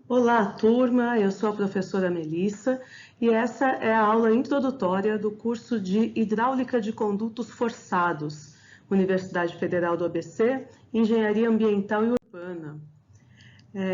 Olá, turma! Eu sou a professora Melissa e essa é a aula introdutória do curso de Hidráulica de Condutos Forçados, Universidade Federal do ABC, Engenharia Ambiental e Urbana.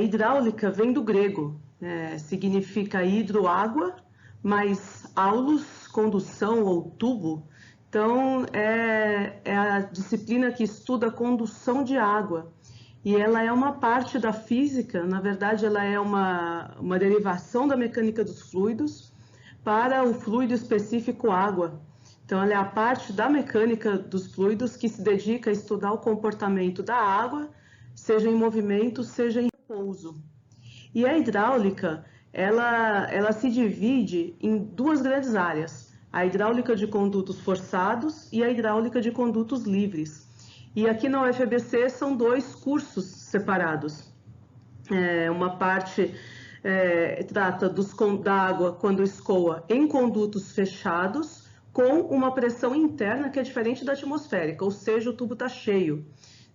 Hidráulica vem do grego, significa hidro, água, mais aulos, condução ou tubo. Então, é a disciplina que estuda a condução de água. E ela é uma parte da física, na verdade, ela é uma derivação da mecânica dos fluidos para o fluido específico água. Então, ela é a parte da mecânica dos fluidos que se dedica a estudar o comportamento da água, seja em movimento, seja em repouso. E a hidráulica, ela se divide em duas grandes áreas: a hidráulica de condutos forçados e a hidráulica de condutos livres. E aqui na UFABC são dois cursos separados. Uma parte trata da água quando escoa em condutos fechados, com uma pressão interna que é diferente da atmosférica, ou seja, o tubo está cheio.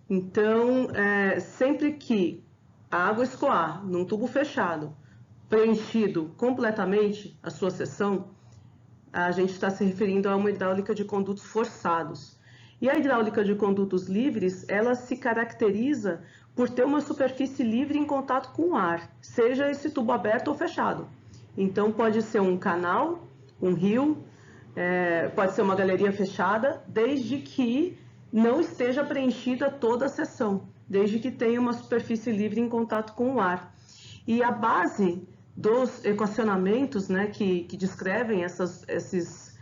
Então, sempre que a água escoar num tubo fechado, preenchido completamente a sua seção, a gente está se referindo a uma hidráulica de condutos forçados. E a hidráulica de condutos livres, ela se caracteriza por ter uma superfície livre em contato com o ar, seja esse tubo aberto ou fechado. Então, pode ser um canal, um rio, pode ser uma galeria fechada, desde que não esteja preenchida toda a seção, desde que tenha uma superfície livre em contato com o ar. E a base dos equacionamentos, né, que descrevem esses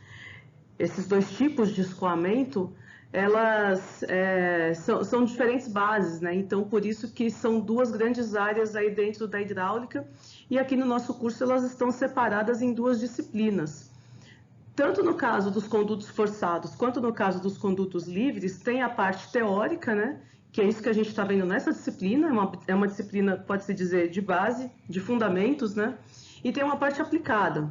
dois tipos de escoamento, elas são diferentes bases, né? Então, por isso que são duas grandes áreas aí dentro da hidráulica, e aqui no nosso curso elas estão separadas em duas disciplinas. Tanto no caso dos condutos forçados, quanto no caso dos condutos livres, tem a parte teórica, né? Que é isso que a gente está vendo nessa disciplina, é uma disciplina, pode-se dizer, de base, de fundamentos, né? E tem uma parte aplicada.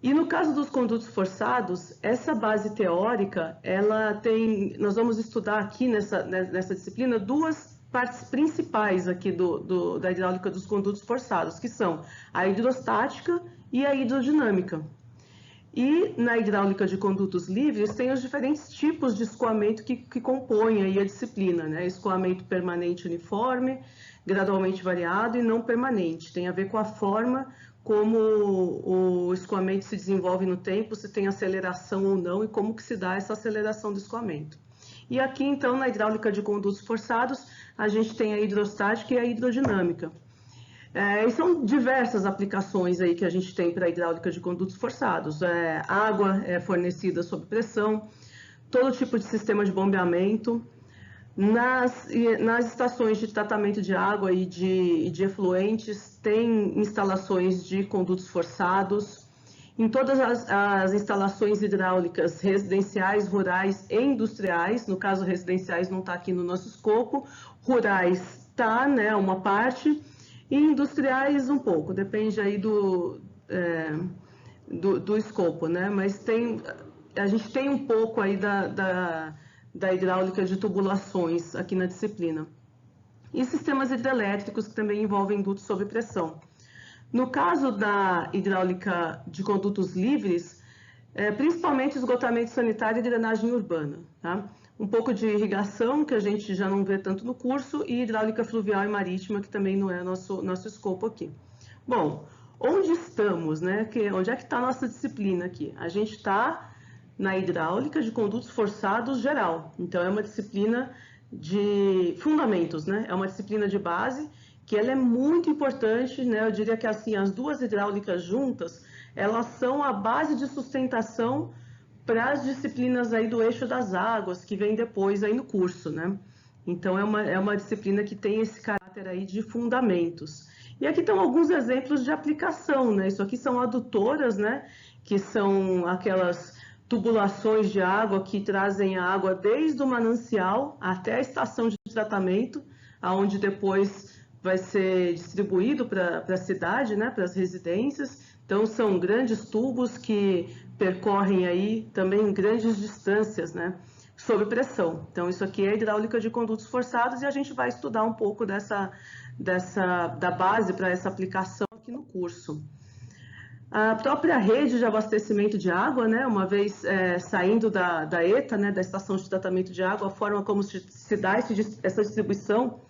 E no caso dos condutos forçados, essa base teórica, nós vamos estudar aqui nessa disciplina duas partes principais aqui da hidráulica dos condutos forçados, que são a hidrostática e a hidrodinâmica. E na hidráulica de condutos livres tem os diferentes tipos de escoamento que compõem aí a disciplina, né? Escoamento permanente uniforme, gradualmente variado e não permanente. Tem a ver com a forma como o escoamento se desenvolve no tempo, se tem aceleração ou não e como que se dá essa aceleração do escoamento. E aqui, então, na hidráulica de condutos forçados, a gente tem a hidrostática e a hidrodinâmica. E são diversas aplicações aí que a gente tem para a hidráulica de condutos forçados. Água é fornecida sob pressão, todo tipo de sistema de bombeamento. Nas estações de tratamento de água e de efluentes, tem instalações de condutos forçados. Em todas as instalações hidráulicas residenciais, rurais e industriais, no caso residenciais não está aqui no nosso escopo, rurais está, né, uma parte, e industriais um pouco, depende aí do escopo, né? Mas a gente tem um pouco aí da hidráulica de tubulações aqui na disciplina. E sistemas hidrelétricos que também envolvem dutos sob pressão. No caso da hidráulica de condutos livres, principalmente esgotamento sanitário e drenagem urbana, tá? Um pouco de irrigação, que a gente já não vê tanto no curso, e hidráulica fluvial e marítima, que também não é nosso escopo aqui. Bom, onde estamos, né? Onde é que está a nossa disciplina aqui? A gente está na hidráulica de condutos forçados geral. Então, é uma disciplina de fundamentos, né? É uma disciplina de base que ela é muito importante, né? Eu diria que assim, as duas hidráulicas juntas, elas são a base de sustentação para as disciplinas aí do eixo das águas, que vem depois aí no curso, né? Então, é uma disciplina que tem esse caráter aí de fundamentos. E aqui estão alguns exemplos de aplicação, né? Isso aqui são adutoras, né? Que são aquelas tubulações de água que trazem a água desde o manancial até a estação de tratamento, aonde depois vai ser distribuído para a cidade, né, para as residências. Então, são grandes tubos que percorrem aí também grandes distâncias, né, sob pressão. Então, isso aqui é hidráulica de condutos forçados e a gente vai estudar um pouco da base para essa aplicação aqui no curso. A própria rede de abastecimento de água, né, uma vez saindo da ETA, né, da Estação de Tratamento de Água, a forma como se dá essa distribuição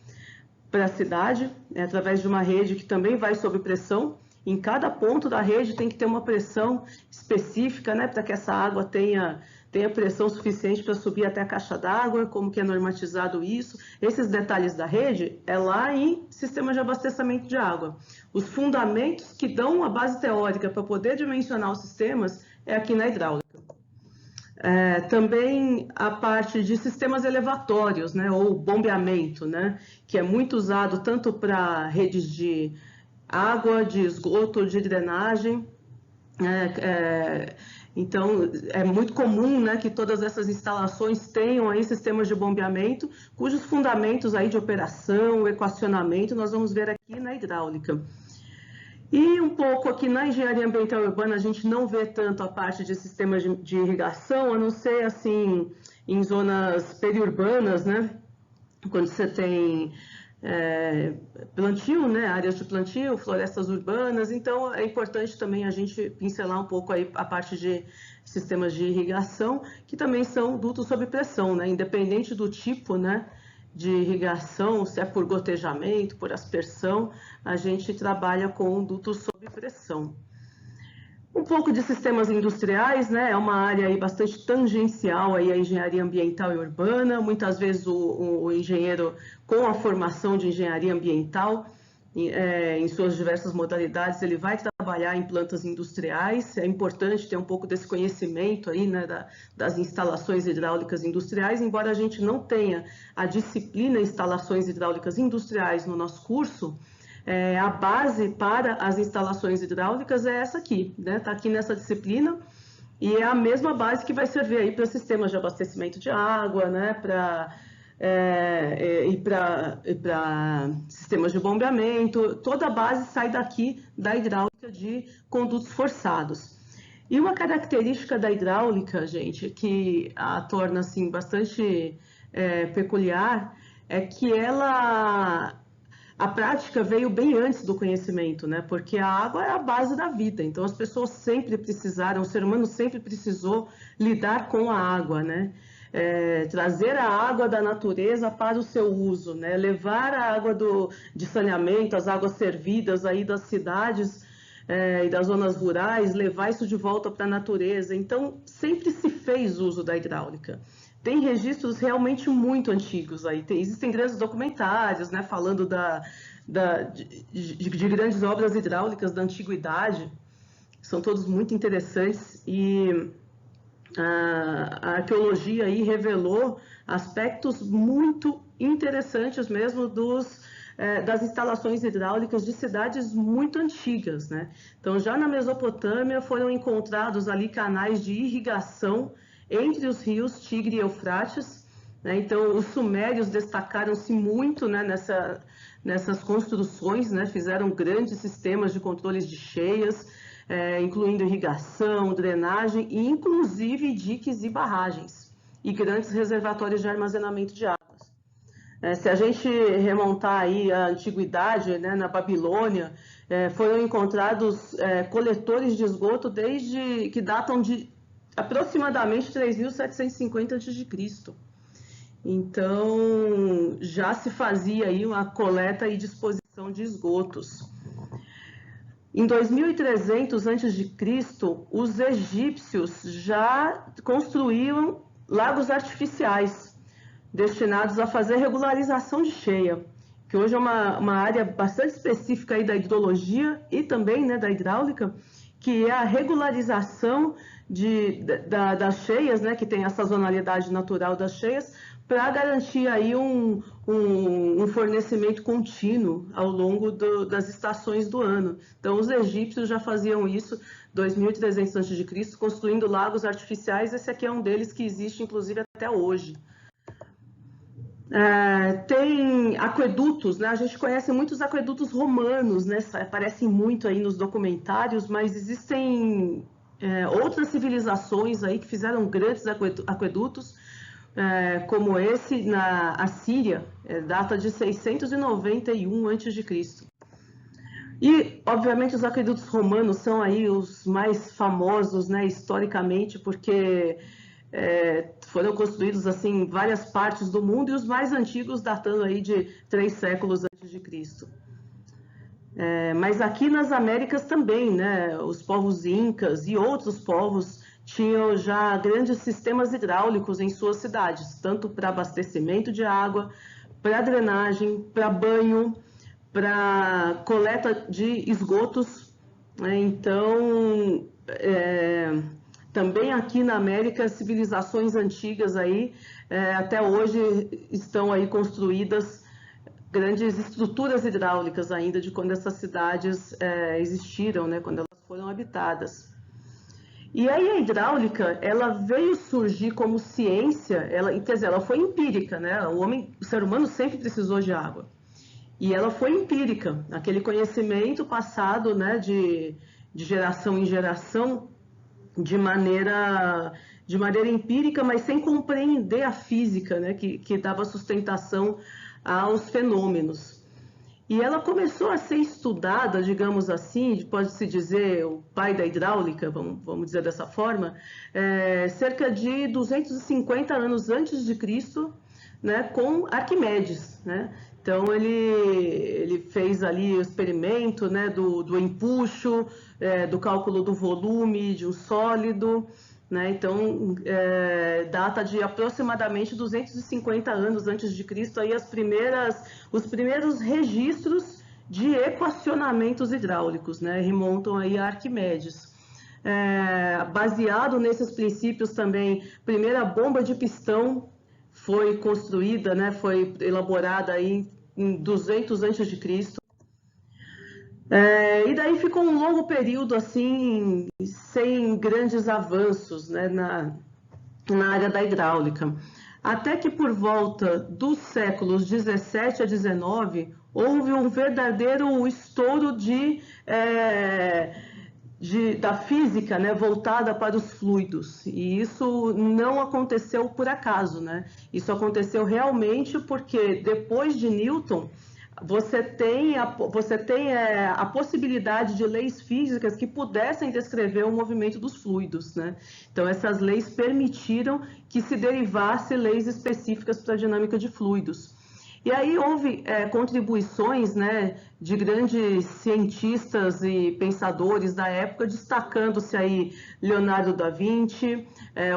para a cidade, através de uma rede que também vai sob pressão. Em cada ponto da rede tem que ter uma pressão específica, né, para que essa água tenha pressão suficiente para subir até a caixa d'água, como que é normatizado isso. Esses detalhes da rede é lá em sistemas de abastecimento de água. Os fundamentos que dão a base teórica para poder dimensionar os sistemas é aqui na hidráulica. Também a parte de sistemas elevatórios, né, ou bombeamento, né, que é muito usado tanto para redes de água, de esgoto, de drenagem. Então, é muito comum, né, que todas essas instalações tenham aí sistemas de bombeamento, cujos fundamentos aí de operação, equacionamento, nós vamos ver aqui na hidráulica. E um pouco aqui na engenharia ambiental urbana, a gente não vê tanto a parte de sistemas de irrigação, a não ser assim, em zonas periurbanas, né, quando você tem plantio, né, áreas de plantio, florestas urbanas. Então é importante também a gente pincelar um pouco aí a parte de sistemas de irrigação, que também são dutos sob pressão, né, independente do tipo, né, de irrigação, se é por gotejamento, por aspersão, a gente trabalha com dutos sob pressão. Um pouco de sistemas industriais, né? É uma área aí bastante tangencial aí à engenharia ambiental e urbana. Muitas vezes o engenheiro com a formação de engenharia ambiental, em suas diversas modalidades, ele vai trabalhar em plantas industriais. É importante ter um pouco desse conhecimento aí, né, das instalações hidráulicas industriais, embora a gente não tenha a disciplina instalações hidráulicas industriais no nosso curso. A base para as instalações hidráulicas é essa aqui, né? Está aqui nessa disciplina, e é a mesma base que vai servir aí para sistemas de abastecimento de água, né? Para sistemas de bombeamento. Toda a base sai daqui da hidráulica de condutos forçados. E uma característica da hidráulica, gente, que a torna assim bastante peculiar, é que a prática veio bem antes do conhecimento, né? Porque a água é a base da vida. Então as pessoas sempre precisaram, o ser humano sempre precisou lidar com a água, né? Trazer a água da natureza para o seu uso, né? Levar a água de saneamento, as águas servidas aí das cidades e das zonas rurais, levar isso de volta para a natureza. Então sempre se fez uso da hidráulica. Tem registros realmente muito antigos aí. Existem grandes documentários, né, falando de grandes obras hidráulicas da antiguidade. São todos muito interessantes, e a arqueologia aí revelou aspectos muito interessantes mesmo das instalações hidráulicas de cidades muito antigas, né? Então, já na Mesopotâmia foram encontrados ali canais de irrigação entre os rios Tigre e Eufrates, né? Então os sumérios destacaram-se muito, né, nessas construções, né? Fizeram grandes sistemas de controles de cheias, incluindo irrigação, drenagem e inclusive diques e barragens e grandes reservatórios de armazenamento de águas. Se a gente remontar aí a antiguidade, né, na Babilônia, foram encontrados coletores de esgoto que datam de aproximadamente 3.750 a.C. Então, já se fazia aí uma coleta e disposição de esgotos. Em 2300 a.C., os egípcios já construíam lagos artificiais, destinados a fazer regularização de cheia, que hoje é uma área bastante específica aí da hidrologia e também, né, da hidráulica, que é a regularização das cheias, né, que tem a sazonalidade natural das cheias, para garantir aí um fornecimento contínuo ao longo das estações do ano. Então, os egípcios já faziam isso 2.300 a.C., construindo lagos artificiais. Esse aqui é um deles que existe, inclusive, até hoje. Tem aquedutos, né? A gente conhece muitos aquedutos romanos, né? Aparecem muito aí nos documentários, mas existem outras civilizações aí que fizeram grandes aquedutos. como esse na Assíria, data de 691 a.C. E, obviamente, os aquedutos romanos são aí os mais famosos, né, historicamente, porque foram construídos assim em várias partes do mundo, e os mais antigos datando aí de 3 séculos antes de Cristo. Mas aqui nas Américas também, né, os povos incas e outros povos tinham já grandes sistemas hidráulicos em suas cidades, tanto para abastecimento de água, para drenagem, para banho, para coleta de esgotos, né? Então, também aqui na América, civilizações antigas aí, até hoje estão aí construídas grandes estruturas hidráulicas ainda de quando essas cidades existiram, né? Quando elas foram habitadas. E aí a hidráulica, ela veio surgir como ciência, quer dizer, ela foi empírica, né? O ser humano sempre precisou de água. E ela foi empírica, aquele conhecimento passado, né, de geração em geração, de maneira empírica, mas sem compreender a física, né, que dava sustentação aos fenômenos. E ela começou a ser estudada, digamos assim, pode-se dizer o pai da hidráulica, vamos dizer dessa forma, cerca de 250 anos antes de Cristo, né, com Arquimedes, né? Então ele fez ali o experimento, né, do empuxo, do cálculo do volume de um sólido, né? Então data de aproximadamente 250 anos antes de Cristo aí os primeiros registros de equacionamentos hidráulicos, né? Remontam aí a Arquimedes. Baseado nesses princípios também, primeira bomba de pistão foi construída, né, foi elaborada aí em 200 a.C. E daí ficou um longo período assim, sem grandes avanços, né, na área da hidráulica. Até que por volta dos séculos 17 a 19, houve um verdadeiro estouro da física, né, voltada para os fluidos, e isso não aconteceu por acaso, né? Isso aconteceu realmente porque depois de Newton você tem a possibilidade de leis físicas que pudessem descrever o movimento dos fluidos, né? Então essas leis permitiram que se derivasse leis específicas para a dinâmica de fluidos. E aí houve contribuições, né, de grandes cientistas e pensadores da época, destacando-se aí Leonardo da Vinci,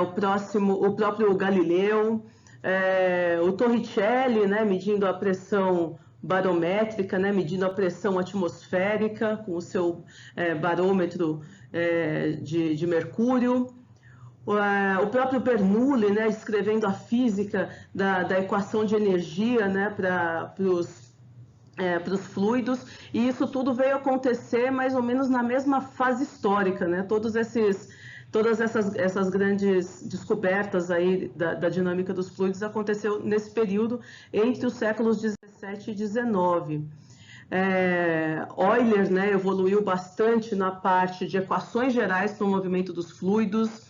o próprio Galileu, o Torricelli, né, medindo a pressão barométrica, né, medindo a pressão atmosférica com o seu barômetro de mercúrio. O próprio Bernoulli, né, escrevendo a física da equação de energia, né, para os fluidos, e isso tudo veio acontecer mais ou menos na mesma fase histórica, né? Todas essas grandes descobertas aí da dinâmica dos fluidos aconteceu nesse período entre os séculos 17 e 19. Euler, né, evoluiu bastante na parte de equações gerais para o movimento dos fluidos.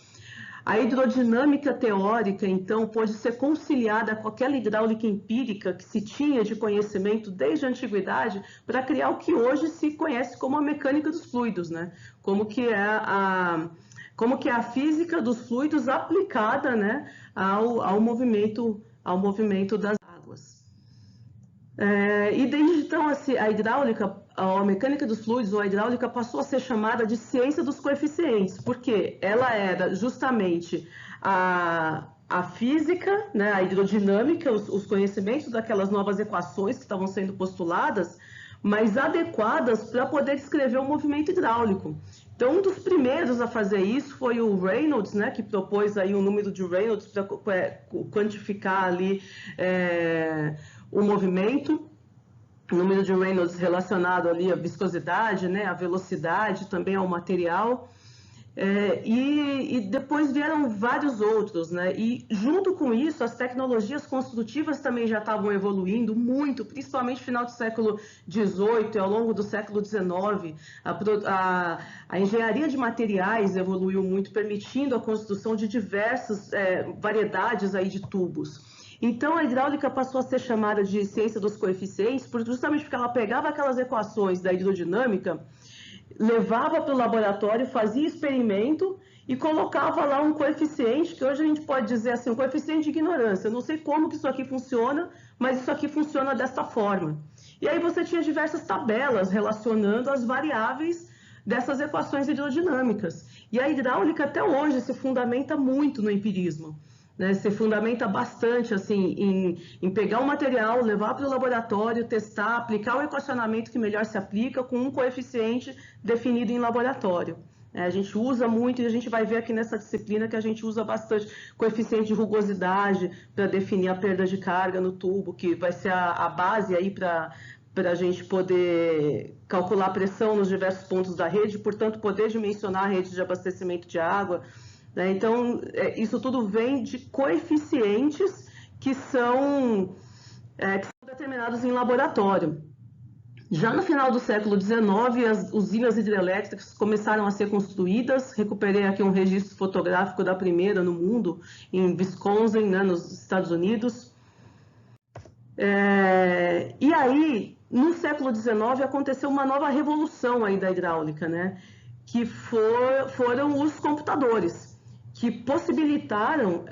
A hidrodinâmica teórica, então, pôde ser conciliada com aquela hidráulica empírica que se tinha de conhecimento desde a antiguidade para criar o que hoje se conhece como a mecânica dos fluidos, né? Como que é a física dos fluidos aplicada, né, ao movimento das águas. E desde então, assim, a hidráulica, a mecânica dos fluidos, ou a hidráulica, passou a ser chamada de ciência dos coeficientes, porque ela era justamente a física, né, a hidrodinâmica, os conhecimentos daquelas novas equações que estavam sendo postuladas, mas adequadas para poder descrever o movimento hidráulico. Então, um dos primeiros a fazer isso foi o Reynolds, né, que propôs aí o número de Reynolds para quantificar ali o movimento, o número de Reynolds relacionado ali à viscosidade, né, à velocidade, também ao material. E depois vieram vários outros, né? E junto com isso, as tecnologias construtivas também já estavam evoluindo muito, principalmente no final do século XVIII e ao longo do século XIX. A engenharia de materiais evoluiu muito, permitindo a construção de diversas variedades aí de tubos. Então, a hidráulica passou a ser chamada de ciência dos coeficientes, justamente porque ela pegava aquelas equações da hidrodinâmica, levava para o laboratório, fazia experimento e colocava lá um coeficiente, que hoje a gente pode dizer assim, um coeficiente de ignorância. Eu não sei como que isso aqui funciona, mas isso aqui funciona desta forma. E aí você tinha diversas tabelas relacionando as variáveis dessas equações hidrodinâmicas. E a hidráulica até hoje se fundamenta muito no empirismo. Né, se fundamenta bastante assim, em pegar o material, levar para o laboratório, testar, aplicar o equacionamento que melhor se aplica com um coeficiente definido em laboratório. A gente usa muito, e a gente vai ver aqui nessa disciplina que a gente usa bastante coeficiente de rugosidade para definir a perda de carga no tubo, que vai ser a base aí para a gente poder calcular a pressão nos diversos pontos da rede, portanto, poder dimensionar a rede de abastecimento de água. Então, isso tudo vem de coeficientes que são determinados em laboratório. Já no final do século XIX, as usinas hidrelétricas começaram a ser construídas. Recuperei aqui um registro fotográfico da primeira no mundo, em Wisconsin, né, nos Estados Unidos. E aí, no século XIX, aconteceu uma nova revolução aí da hidráulica, né, que foram os computadores, que possibilitaram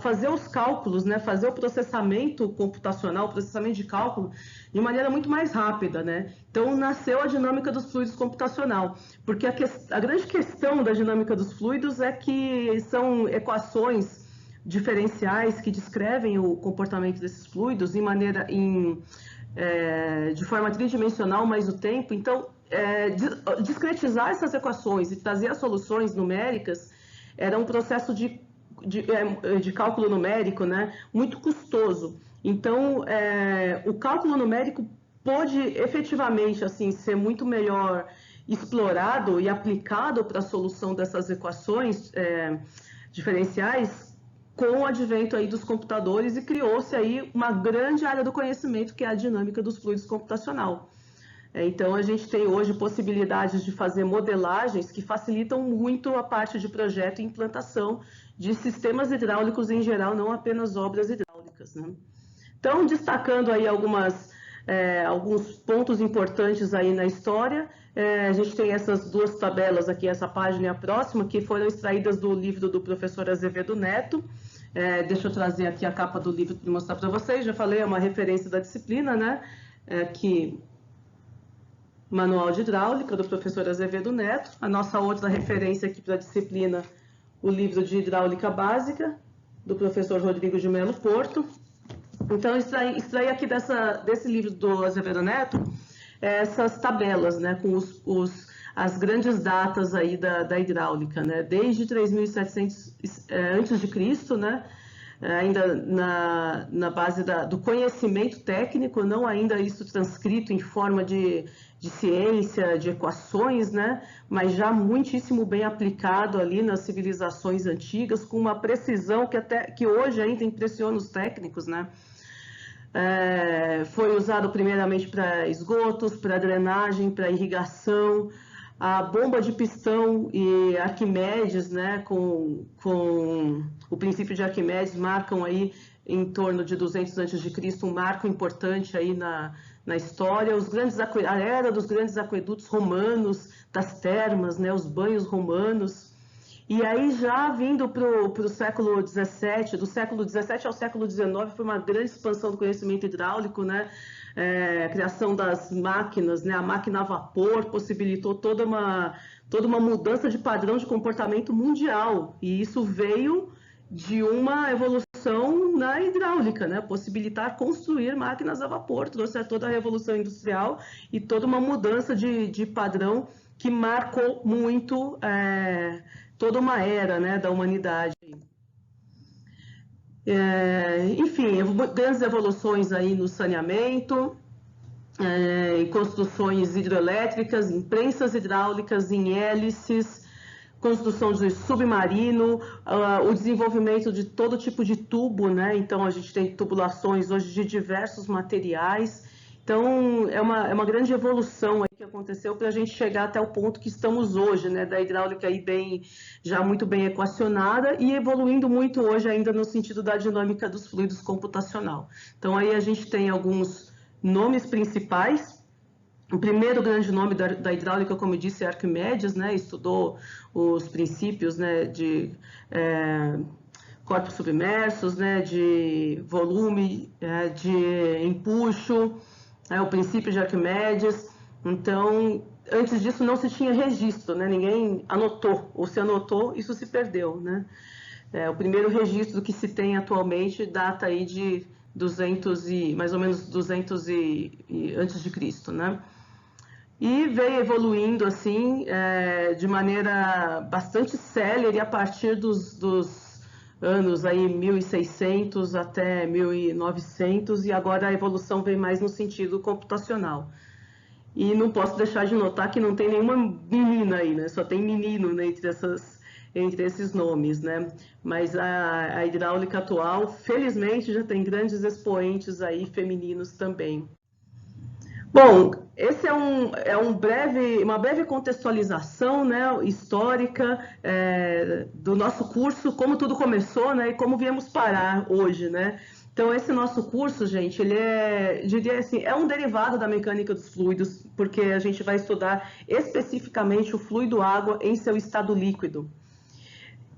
fazer os cálculos, né, fazer o processamento computacional, o processamento de cálculo, de maneira muito mais rápida, né? Então, nasceu a dinâmica dos fluidos computacional, porque a grande questão da dinâmica dos fluidos é que são equações diferenciais que descrevem o comportamento desses fluidos de forma tridimensional mais o tempo. Então, discretizar essas equações e trazer as soluções numéricas era um processo de cálculo numérico, né, muito custoso. Então, o cálculo numérico pôde efetivamente assim, ser muito melhor explorado e aplicado para a solução dessas equações diferenciais com o advento aí dos computadores, e criou-se aí uma grande área do conhecimento, que é a dinâmica dos fluidos computacional. Então, a gente tem hoje possibilidades de fazer modelagens que facilitam muito a parte de projeto e implantação de sistemas hidráulicos em geral, não apenas obras hidráulicas, né? Então, destacando aí alguns pontos importantes aí na história, a gente tem essas duas tabelas aqui, essa página e a próxima, que foram extraídas do livro do professor Azevedo Neto. Deixa eu trazer aqui a capa do livro para mostrar para vocês. Já falei, é uma referência da disciplina, né? Manual de Hidráulica, do professor Azevedo Neto. A nossa outra referência aqui para a disciplina, o livro de Hidráulica Básica, do professor Rodrigo de Melo Porto. Então, extraí aqui desse livro do Azevedo Neto essas tabelas, né, com as grandes datas aí da hidráulica, né, desde 3700 a.C., né, ainda na base do conhecimento técnico, não ainda isso transcrito em forma de ciência, de equações, né, mas já muitíssimo bem aplicado ali nas civilizações antigas, com uma precisão que hoje ainda impressiona os técnicos, né. Foi usado primeiramente para esgotos, para drenagem, para irrigação. A bomba de pistão e Arquimedes, né, com o princípio de Arquimedes, marcam aí em torno de 200 a.C., um marco importante aí na história. A era dos grandes aquedutos romanos, das termas, né, os banhos romanos. E aí, já vindo para o século XVII, do século XVII ao século XIX, foi uma grande expansão do conhecimento hidráulico, né? A criação das máquinas, né? A máquina a vapor possibilitou toda uma mudança de padrão de comportamento mundial. E isso veio de uma evolução na hidráulica, né? Possibilitar construir máquinas a vapor, trouxe toda a revolução industrial e toda uma mudança de padrão que marcou muito toda uma era, né, da humanidade. Enfim, grandes evoluções aí no saneamento, em construções hidrelétricas, em prensas hidráulicas, em hélices, construção de submarino, o desenvolvimento de todo tipo de tubo, né? Então a gente tem tubulações hoje de diversos materiais. Então é uma grande evolução aí que aconteceu para a gente chegar até o ponto que estamos hoje, né? Da hidráulica aí já muito bem equacionada e evoluindo muito hoje ainda no sentido da dinâmica dos fluidos computacional. Então aí a gente tem alguns nomes principais. O primeiro grande nome da hidráulica, como eu disse, é Arquimedes, né? Estudou os princípios, né, de corpos submersos, né, de volume, de empuxo, o princípio de Arquimedes. Então, antes disso não se tinha registro, né? Ninguém anotou, ou se anotou, isso se perdeu, né? O primeiro registro que se tem atualmente data aí de 200 mais ou menos 200 antes de Cristo, né? E veio evoluindo assim de maneira bastante célere a partir dos anos aí 1600 até 1900 e agora a evolução vem mais no sentido computacional. E não posso deixar de notar que não tem nenhuma menina aí, né? Só tem menino, né, entre esses nomes, né? Mas a hidráulica atual, felizmente, já tem grandes expoentes aí femininos também. Bom, esse é uma breve contextualização, né, histórica do nosso curso, como tudo começou, né, e como viemos parar hoje, né. Então, esse nosso curso, gente, ele diria assim, é um derivado da mecânica dos fluidos, porque a gente vai estudar especificamente o fluido água em seu estado líquido.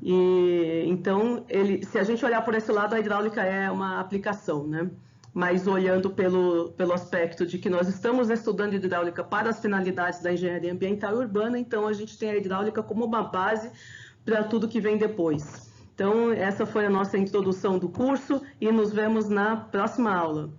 E então, se a gente olhar por esse lado, a hidráulica é uma aplicação, né? Mas olhando pelo aspecto de que nós estamos estudando hidráulica para as finalidades da engenharia ambiental e urbana, então a gente tem a hidráulica como uma base para tudo que vem depois. Então, essa foi a nossa introdução do curso e nos vemos na próxima aula.